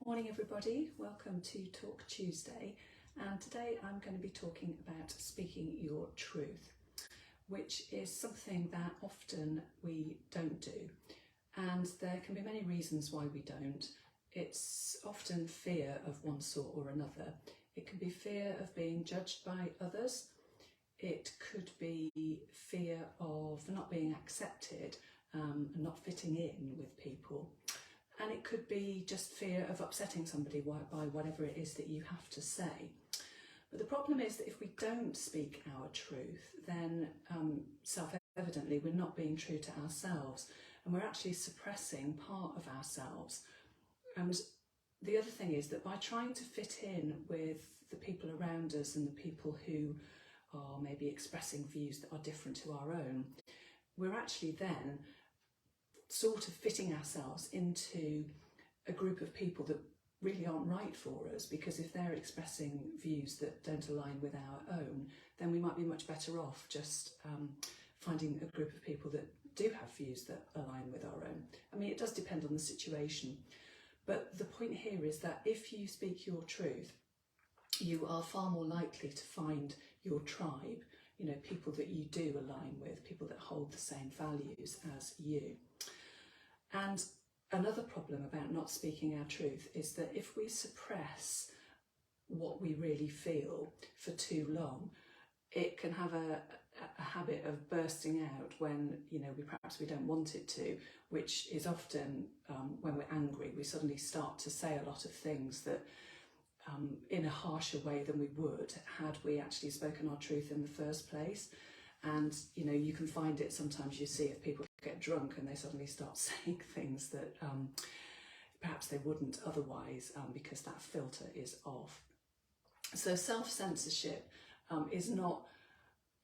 Morning everybody, welcome to Talk Tuesday, and today I'm going to be talking about speaking your truth, which is something that often we don't do, and there can be many reasons why we don't. It's often fear of one sort or another. It can be fear of being judged by others. It could be fear of not being accepted and not fitting in with people. And it could be just fear of upsetting somebody by whatever it is that you have to say. But the problem is that if we don't speak our truth, then self-evidently we're not being true to ourselves, and we're actually suppressing part of ourselves. And the other thing is that by trying to fit in with the people around us and the people who are maybe expressing views that are different to our own, we're actually then sort of fitting ourselves into a group of people that really aren't right for us, because if they're expressing views that don't align with our own, then we might be much better off just finding a group of people that do have views that align with our own. I mean, it does depend on the situation, but the point here is that if you speak your truth, you are far more likely to find your tribe, you know, people that you do align with, people that hold the same values as you. And another problem about not speaking our truth is that if we suppress what we really feel for too long, it can have a habit of bursting out when, you know, perhaps we don't want it to, which is often when we're angry, we suddenly start to say a lot of things that in a harsher way than we would had we actually spoken our truth in the first place. And, you know, you can find it sometimes, you see, if people get drunk and they suddenly start saying things that perhaps they wouldn't otherwise, because that filter is off. So self-censorship is not,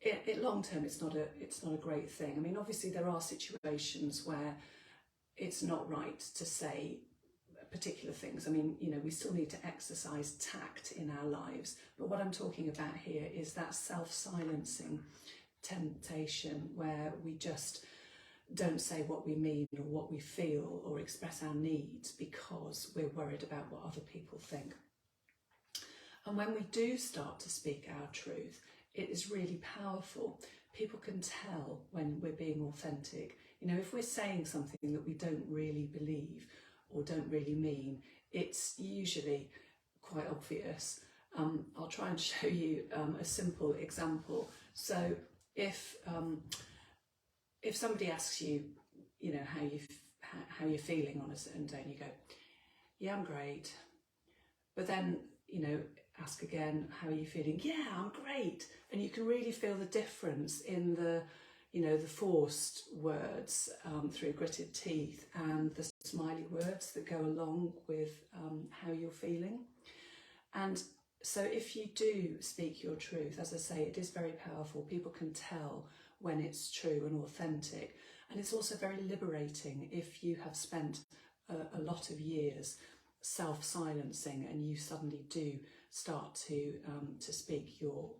in long term, it's not a great thing. I mean, obviously there are situations where it's not right to say particular things. I mean, you know, we still need to exercise tact in our lives, but what I'm talking about here is that self-silencing temptation where we just don't say what we mean or what we feel or express our needs because we're worried about what other people think. And when we do start to speak our truth, it is really powerful. People can tell when we're being authentic. You know, if we're saying something that we don't really believe or don't really mean, it's usually quite obvious. I'll try and show you a simple example. So if somebody asks you, you know, how you're feeling on a certain day, and you go, yeah, I'm great. But then, you know, ask again, how are you feeling? Yeah, I'm great. And you can really feel the difference in the, you know, the forced words through gritted teeth and the smiley words that go along with how you're feeling. And so if you do speak your truth, as I say, it is very powerful. People can tell when it's true and authentic. And it's also very liberating if you have spent a lot of years self-silencing and you suddenly do start to speak your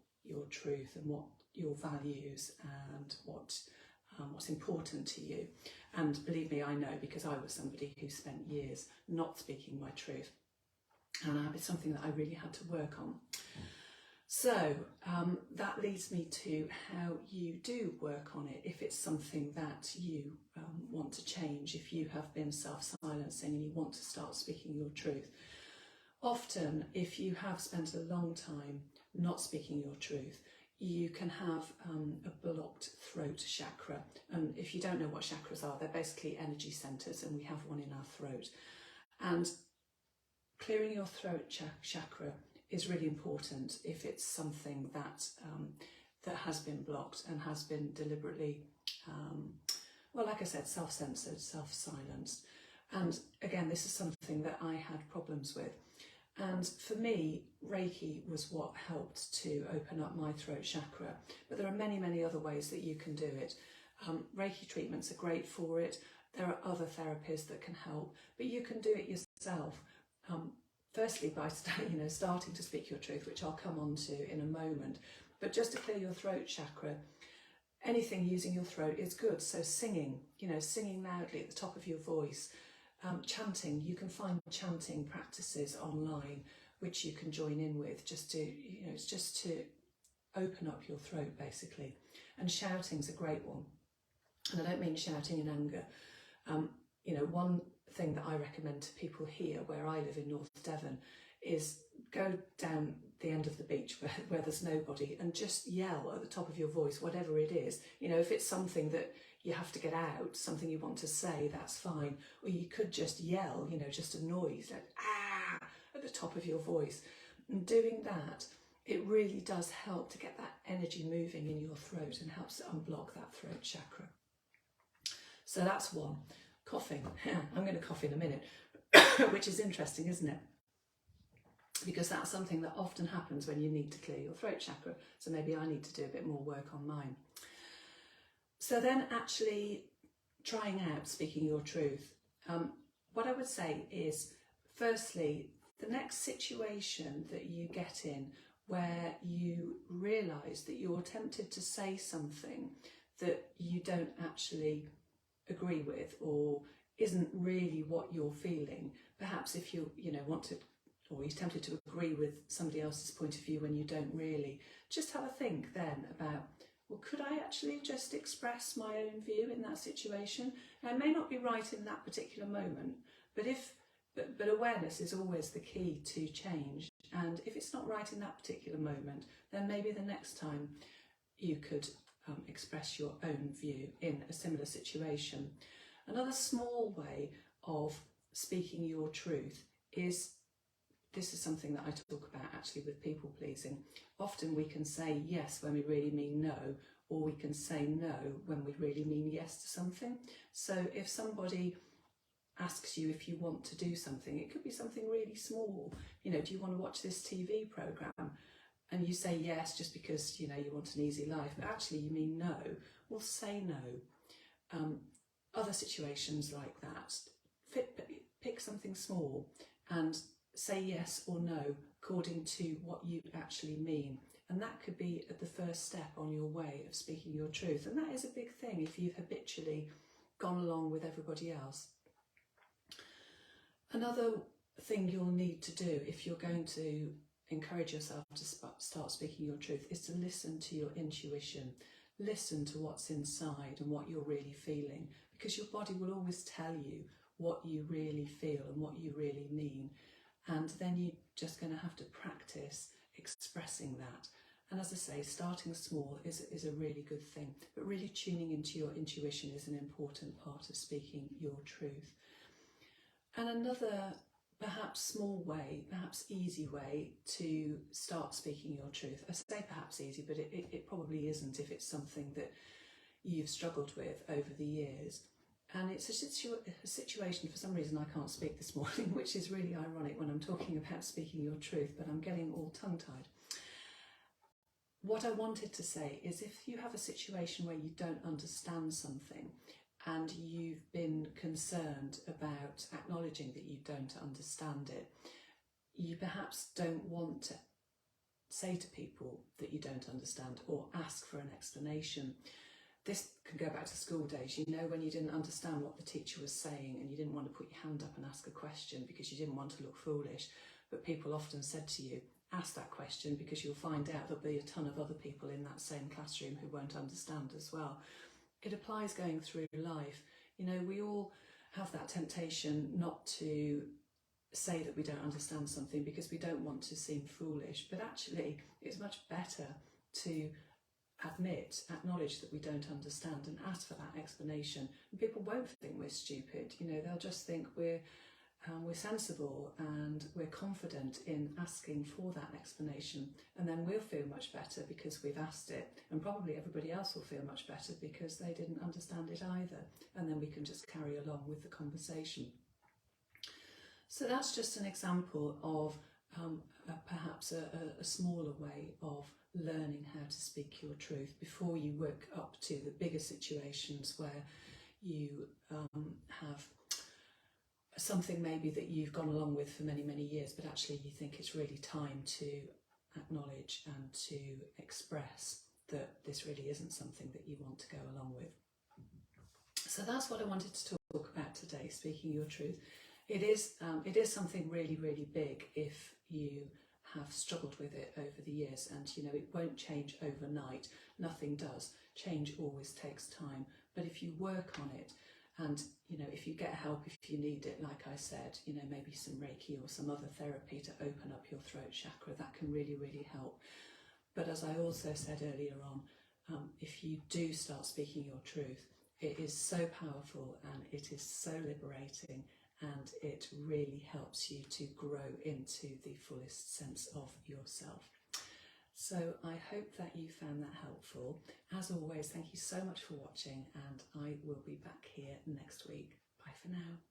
truth and what your values and what's important to you. And believe me, I know, because I was somebody who spent years not speaking my truth. And it's something that I really had to work on. So that leads me to how you do work on it if it's something that you want to change, if you have been self-silencing and you want to start speaking your truth. Often, if you have spent a long time not speaking your truth, you can have a blocked throat chakra. And if you don't know what chakras are, they're basically energy centres, and we have one in our throat. And clearing your throat chakra is really important if it's something that that has been blocked and has been deliberately, well, like I said, self-censored, self-silenced. And again, this is something that I had problems with. And for me, Reiki was what helped to open up my throat chakra. But there are many, many other ways that you can do it. Reiki treatments are great for it. There are other therapies that can help, but you can do it yourself. Firstly, by starting to speak your truth, which I'll come on to in a moment. But just to clear your throat chakra, anything using your throat is good. So singing, you know, singing loudly at the top of your voice, chanting, you can find chanting practices online which you can join in with, just to, it's just to open up your throat basically. And shouting's a great one. And I don't mean shouting in anger. One thing that I recommend to people here where I live in North Devon is go down the end of the beach where there's nobody and just yell at the top of your voice, whatever it is. If it's something that you have to get out, something you want to say, that's fine. Or you could just yell, just a noise, like ah, at the top of your voice. And doing that, it really does help to get that energy moving in your throat and helps to unblock that throat chakra. So that's one. Coughing. I'm going to cough in a minute, which is interesting, isn't it? Because that's something that often happens when you need to clear your throat chakra. So maybe I need to do a bit more work on mine. So then actually trying out speaking your truth. What I would say is, firstly, the next situation that you get in where you realise that you're tempted to say something that you don't actually agree with or isn't really what you're feeling. Perhaps if you want to, or you're tempted to agree with somebody else's point of view when you don't really, just have a think then about, well, could I actually just express my own view in that situation? Now, it may not be right in that particular moment, but awareness is always the key to change. And if it's not right in that particular moment, then maybe the next time you could express your own view in a similar situation. Another small way of speaking your truth is, this is something that I talk about actually with people pleasing. Often we can say yes when we really mean no, or we can say no when we really mean yes to something. So if somebody asks you if you want to do something, it could be something really small. Do you want to watch this TV programme? And you say yes just because you want an easy life, but actually you mean no. Well, say no. Other situations like that, pick something small and say yes or no according to what you actually mean. And that could be at the first step on your way of speaking your truth. And that is a big thing if you've habitually gone along with everybody else. Another thing you'll need to do if you're going to encourage yourself to start speaking your truth is to listen to your intuition. Listen to what's inside and what you're really feeling, because your body will always tell you what you really feel and what you really mean. And then you're just going to have to practice expressing that. And as I say, starting small is a really good thing, but really tuning into your intuition is an important part of speaking your truth. And another perhaps small way, perhaps easy way to start speaking your truth. I say perhaps easy, but it probably isn't if it's something that you've struggled with over the years. And it's a situation, for some reason I can't speak this morning, which is really ironic when I'm talking about speaking your truth, but I'm getting all tongue-tied. What I wanted to say is, if you have a situation where you don't understand something and you've been concerned about acknowledging that you don't understand it, you perhaps don't want to say to people that you don't understand or ask for an explanation. This can go back to school days, when you didn't understand what the teacher was saying and you didn't want to put your hand up and ask a question because you didn't want to look foolish, but people often said to you, ask that question because you'll find out there'll be a ton of other people in that same classroom who won't understand as well. It applies going through life. We all have that temptation not to say that we don't understand something because we don't want to seem foolish, but actually it's much better to acknowledge that we don't understand and ask for that explanation. And people won't think we're stupid, they'll just think we're sensible and we're confident in asking for that explanation, and then we'll feel much better because we've asked it, and probably everybody else will feel much better because they didn't understand it either, and then we can just carry along with the conversation. So that's just an example of perhaps a smaller way of learning how to speak your truth before you work up to the bigger situations where you have something maybe that you've gone along with for many, many years, but actually you think it's really time to acknowledge and to express that this really isn't something that you want to go along with. So that's what I wanted to talk about today, speaking your truth. It is something really, really big if you have struggled with it over the years, and you know it won't change overnight. Nothing does. Change always takes time, but if you work on it, and you know if you get help if you need it, like I said, you know maybe some Reiki or some other therapy to open up your throat chakra, that can really, really help. But as I also said earlier on, if you do start speaking your truth, it is so powerful and it is so liberating, and it really helps you to grow into the fullest sense of yourself. So I hope that you found that helpful. As always, thank you so much for watching, and I will be back here next week. Bye for now.